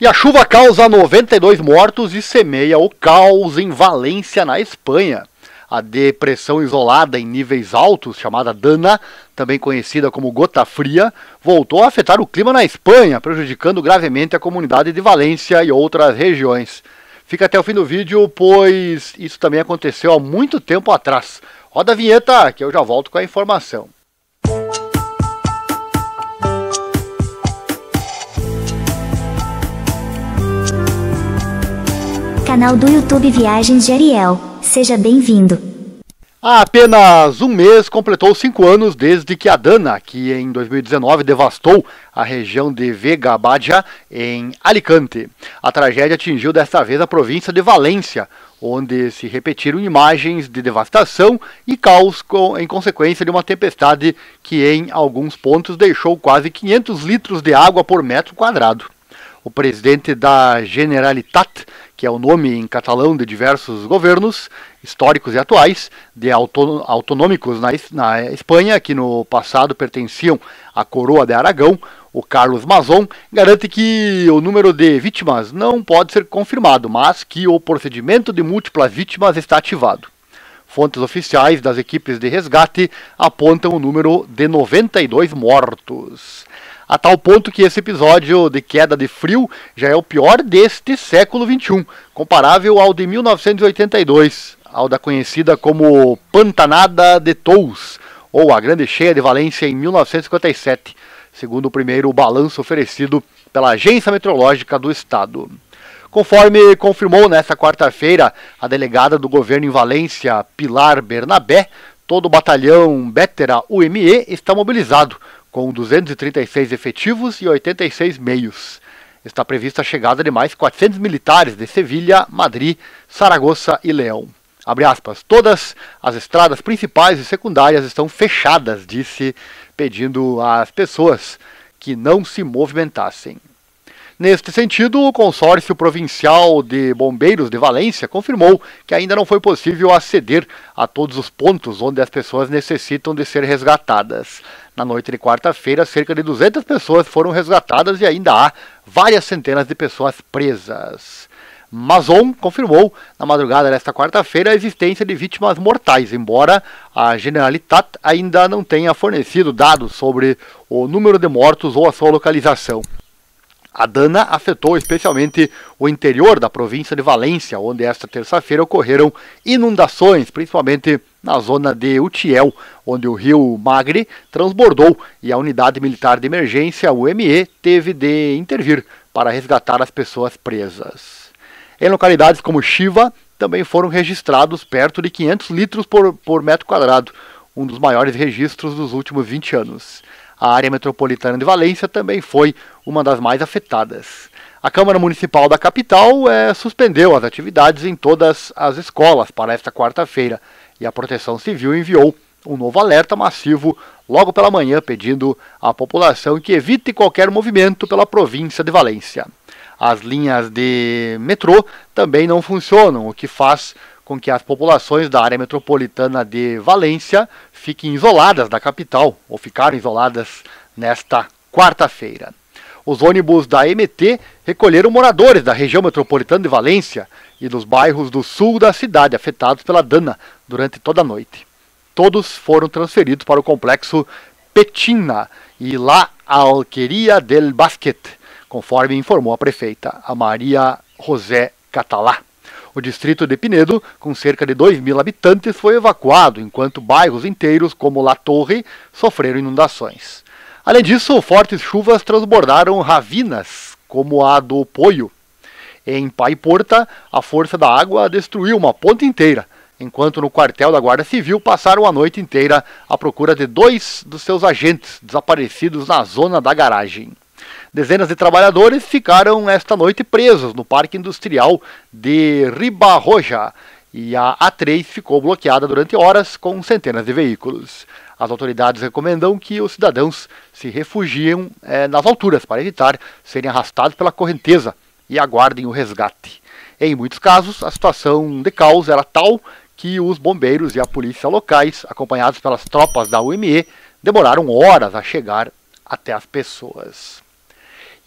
E a chuva causa 92 mortos e semeia o caos em Valência, na Espanha. A depressão isolada em níveis altos, chamada Dana, também conhecida como gota fria, voltou a afetar o clima na Espanha, prejudicando gravemente a comunidade de Valência e outras regiões. Fica até o fim do vídeo, pois isso também aconteceu há muito tempo atrás. Roda a vinheta, que eu já volto com a informação. Canal do YouTube Viagens de Ariel. Seja bem-vindo. Há apenas um mês completou 5 anos desde que a Dana, que em 2019 devastou a região de Vega-Badia, em Alicante. A tragédia atingiu desta vez a província de Valência, onde se repetiram imagens de devastação e caos em consequência de uma tempestade que em alguns pontos deixou quase 500 litros de água por metro quadrado. O presidente da Generalitat, que é o nome em catalão de diversos governos históricos e atuais, de autonômicos na Espanha, que no passado pertenciam à coroa de Aragão, o Carlos Mazón, garante que o número de vítimas não pode ser confirmado, mas que o procedimento de múltiplas vítimas está ativado. Fontes oficiais das equipes de resgate apontam o número de 92 mortos. A tal ponto que esse episódio de queda de frio já é o pior deste século XXI, comparável ao de 1982, ao da conhecida como Pantanada de Tous, ou a Grande Cheia de Valência em 1957, segundo o primeiro balanço oferecido pela Agência Meteorológica do Estado. Conforme confirmou nesta quarta-feira a delegada do governo em Valência, Pilar Bernabé, todo o batalhão Bétera UME está mobilizado, com 236 efetivos e 86 meios. Está prevista a chegada de mais 400 militares de Sevilha, Madrid, Saragoça e Leão. Abre aspas, todas as estradas principais e secundárias estão fechadas, disse, pedindo às pessoas que não se movimentassem. Neste sentido, o Consórcio Provincial de Bombeiros de Valência confirmou que ainda não foi possível aceder a todos os pontos onde as pessoas necessitam de ser resgatadas. Na noite de quarta-feira, cerca de 200 pessoas foram resgatadas e ainda há várias centenas de pessoas presas. Mazón confirmou na madrugada desta quarta-feira a existência de vítimas mortais, embora a Generalitat ainda não tenha fornecido dados sobre o número de mortos ou a sua localização. A Dana afetou especialmente o interior da província de Valência, onde esta terça-feira ocorreram inundações, principalmente na zona de Utiel, onde o rio Magre transbordou e a unidade militar de emergência, UME, teve de intervir para resgatar as pessoas presas. Em localidades como Chiva, também foram registrados perto de 500 litros por metro quadrado, um dos maiores registros dos últimos 20 anos. A área metropolitana de Valência também foi uma das mais afetadas. A Câmara Municipal da capital suspendeu as atividades em todas as escolas para esta quarta-feira e a Proteção Civil enviou um novo alerta massivo logo pela manhã, pedindo à população que evite qualquer movimento pela província de Valência. As linhas de metrô também não funcionam, o que faz com que as populações da área metropolitana de Valência fiquem isoladas da capital, ou ficaram isoladas nesta quarta-feira. Os ônibus da MT recolheram moradores da região metropolitana de Valência e dos bairros do sul da cidade afetados pela Dana durante toda a noite. Todos foram transferidos para o complexo Petina e La Alqueria del Basquet, conforme informou a prefeita, a Maria José Catalá. O distrito de Pinedo, com cerca de 2.000 habitantes, foi evacuado, enquanto bairros inteiros, como La Torre, sofreram inundações. Além disso, fortes chuvas transbordaram ravinas, como a do Poio. Em Paiporta, a força da água destruiu uma ponte inteira, enquanto no quartel da Guarda Civil passaram a noite inteira à procura de 2 dos seus agentes desaparecidos na zona da garagem. Dezenas de trabalhadores ficaram esta noite presos no Parque Industrial de Ribarroja e a A3 ficou bloqueada durante horas com centenas de veículos. As autoridades recomendam que os cidadãos se refugiem nas alturas para evitar serem arrastados pela correnteza e aguardem o resgate. Em muitos casos, a situação de caos era tal que os bombeiros e a polícia locais, acompanhados pelas tropas da UME, demoraram horas a chegar até as pessoas.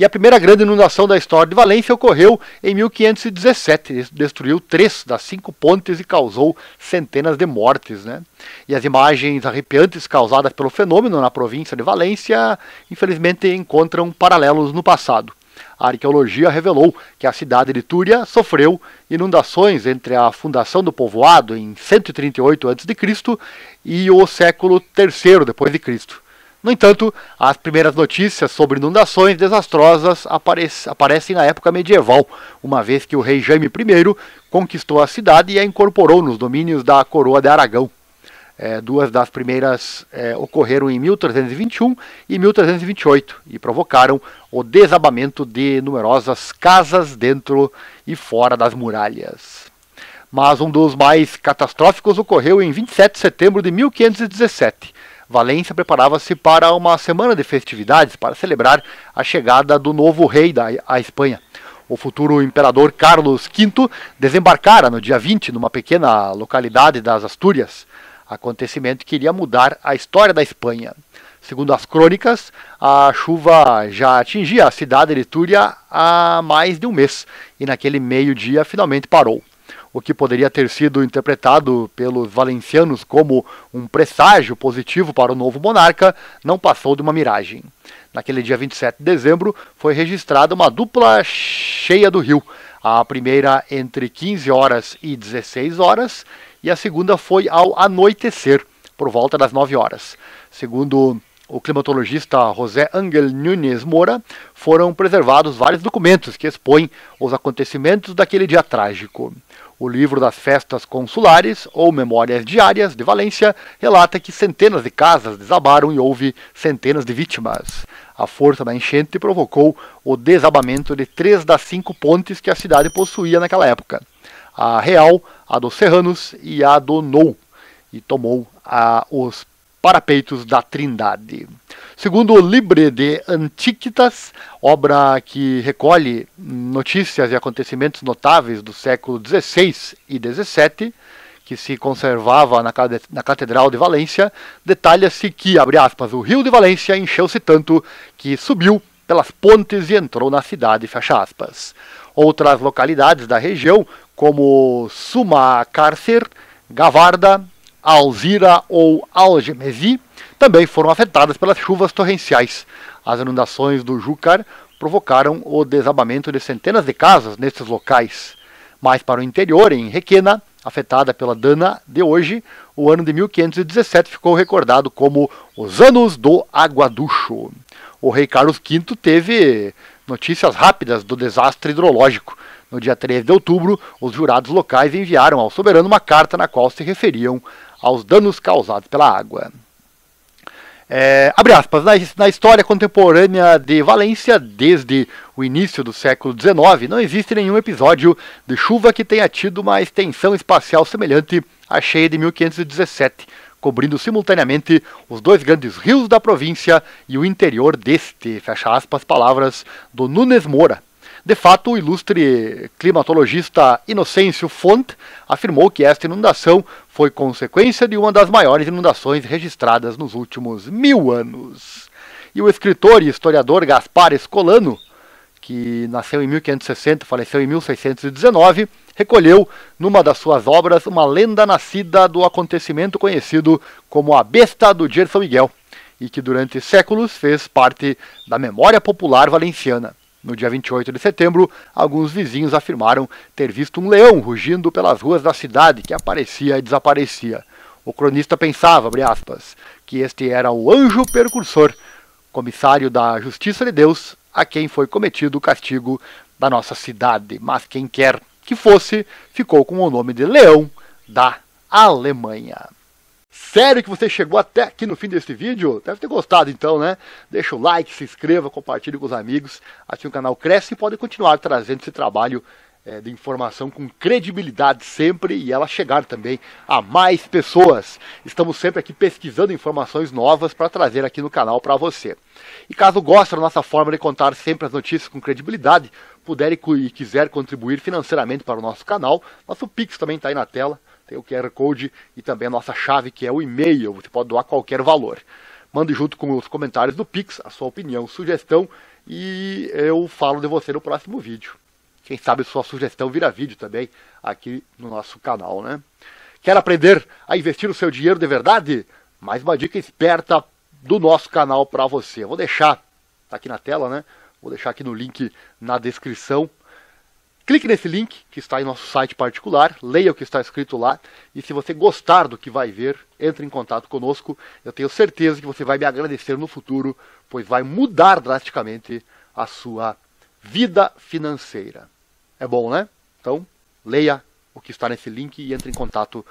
E a primeira grande inundação da história de Valência ocorreu em 1517. Destruiu 3 das 5 pontes e causou centenas de mortes, né? E as imagens arrepiantes causadas pelo fenômeno na província de Valência, infelizmente, encontram paralelos no passado. A arqueologia revelou que a cidade de Túria sofreu inundações entre a fundação do povoado em 138 a.C. e o século III d.C. No entanto, as primeiras notícias sobre inundações desastrosas aparecem na época medieval, uma vez que o rei Jaime I conquistou a cidade e a incorporou nos domínios da Coroa de Aragão. Duas das primeiras ocorreram em 1321 e 1328 e provocaram o desabamento de numerosas casas dentro e fora das muralhas. Mas um dos mais catastróficos ocorreu em 27 de setembro de 1517. Valência preparava-se para uma semana de festividades para celebrar a chegada do novo rei à Espanha. O futuro imperador Carlos V desembarcara no dia 20 numa pequena localidade das Astúrias, acontecimento que iria mudar a história da Espanha. Segundo as crônicas, a chuva já atingia a cidade de Túria há mais de um mês e naquele meio-dia finalmente parou. O que poderia ter sido interpretado pelos valencianos como um presságio positivo para o novo monarca, não passou de uma miragem. Naquele dia 27 de dezembro, foi registrada uma dupla cheia do rio, a primeira entre 15 horas e 16 horas, e a segunda foi ao anoitecer, por volta das 9 horas. Segundo o climatologista José Ángel Núñez Moura, foram preservados vários documentos que expõem os acontecimentos daquele dia trágico. O livro das festas consulares, ou Memórias Diárias de Valência, relata que centenas de casas desabaram e houve centenas de vítimas. A força da enchente provocou o desabamento de 3 das 5 pontes que a cidade possuía naquela época. A Real, a dos Serranos e a do Nou, e tomou os parapeitos da Trindade. Segundo o Libre de Antiquitas, obra que recolhe notícias e acontecimentos notáveis do século XVI e XVII, que se conservava na Catedral de Valência, detalha-se que, abre aspas, o rio de Valência encheu-se tanto que subiu pelas pontes e entrou na cidade, fecha aspas. Outras localidades da região, como Sumacárcer, Gavarda, Alzira ou Algemesi, também foram afetadas pelas chuvas torrenciais. As inundações do Júcar provocaram o desabamento de centenas de casas nesses locais. Mais para o interior, em Requena, afetada pela dana de hoje, o ano de 1517 ficou recordado como os Anos do Aguaducho. O rei Carlos V teve notícias rápidas do desastre hidrológico. No dia 13 de outubro, os jurados locais enviaram ao soberano uma carta na qual se referiam aos danos causados pela água. Abre aspas, na história contemporânea de Valência, desde o início do século XIX, não existe nenhum episódio de chuva que tenha tido uma extensão espacial semelhante à cheia de 1517, cobrindo simultaneamente os 2 grandes rios da província e o interior deste, fecha aspas, palavras do Núñez Moura. De fato, o ilustre climatologista Inocêncio Font afirmou que esta inundação foi consequência de uma das maiores inundações registradas nos últimos 1000 anos. E o escritor e historiador Gaspar Escolano, que nasceu em 1560 e faleceu em 1619, recolheu numa das suas obras uma lenda nascida do acontecimento conhecido como a Besta do Jer São Miguel, e que durante séculos fez parte da memória popular valenciana. No dia 28 de setembro, alguns vizinhos afirmaram ter visto um leão rugindo pelas ruas da cidade que aparecia e desaparecia. O cronista pensava, abre aspas, que este era o anjo percursor, comissário da justiça de Deus, a quem foi cometido o castigo da nossa cidade. Mas quem quer que fosse, ficou com o nome de Leão da Alemanha. Sério que você chegou até aqui no fim desse vídeo? Deve ter gostado então, né? Deixa o like, se inscreva, compartilhe com os amigos. Assim o canal cresce e pode continuar trazendo esse trabalho de informação com credibilidade sempre e ela chegar também a mais pessoas. Estamos sempre aqui pesquisando informações novas para trazer aqui no canal para você. E caso goste da nossa forma de contar sempre as notícias com credibilidade, puder e quiser contribuir financeiramente para o nosso canal, nosso Pix também está aí na tela. Tem o QR Code e também a nossa chave, que é o e-mail. Você pode doar qualquer valor. Mande junto com os comentários do Pix a sua opinião, sugestão e eu falo de você no próximo vídeo. Quem sabe sua sugestão vira vídeo também aqui no nosso canal, né? Quer aprender a investir o seu dinheiro de verdade? Mais uma dica esperta do nosso canal para você. Eu vou deixar, tá aqui na tela, né? Vou deixar aqui no link na descrição. Clique nesse link que está em nosso site particular, leia o que está escrito lá, e se você gostar do que vai ver, entre em contato conosco. Eu tenho certeza que você vai me agradecer no futuro, pois vai mudar drasticamente a sua vida financeira. É bom, né? Então, leia o que está nesse link e entre em contato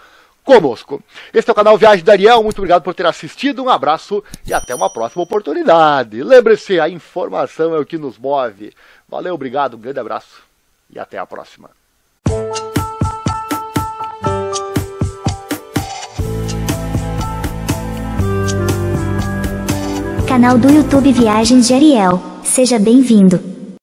conosco. Esse é o canal Viagem da Ariel, muito obrigado por ter assistido, um abraço e até uma próxima oportunidade. Lembre-se, a informação é o que nos move. Valeu, obrigado, um grande abraço. E até a próxima. Canal do YouTube Viagens de Ariel. Seja bem-vindo.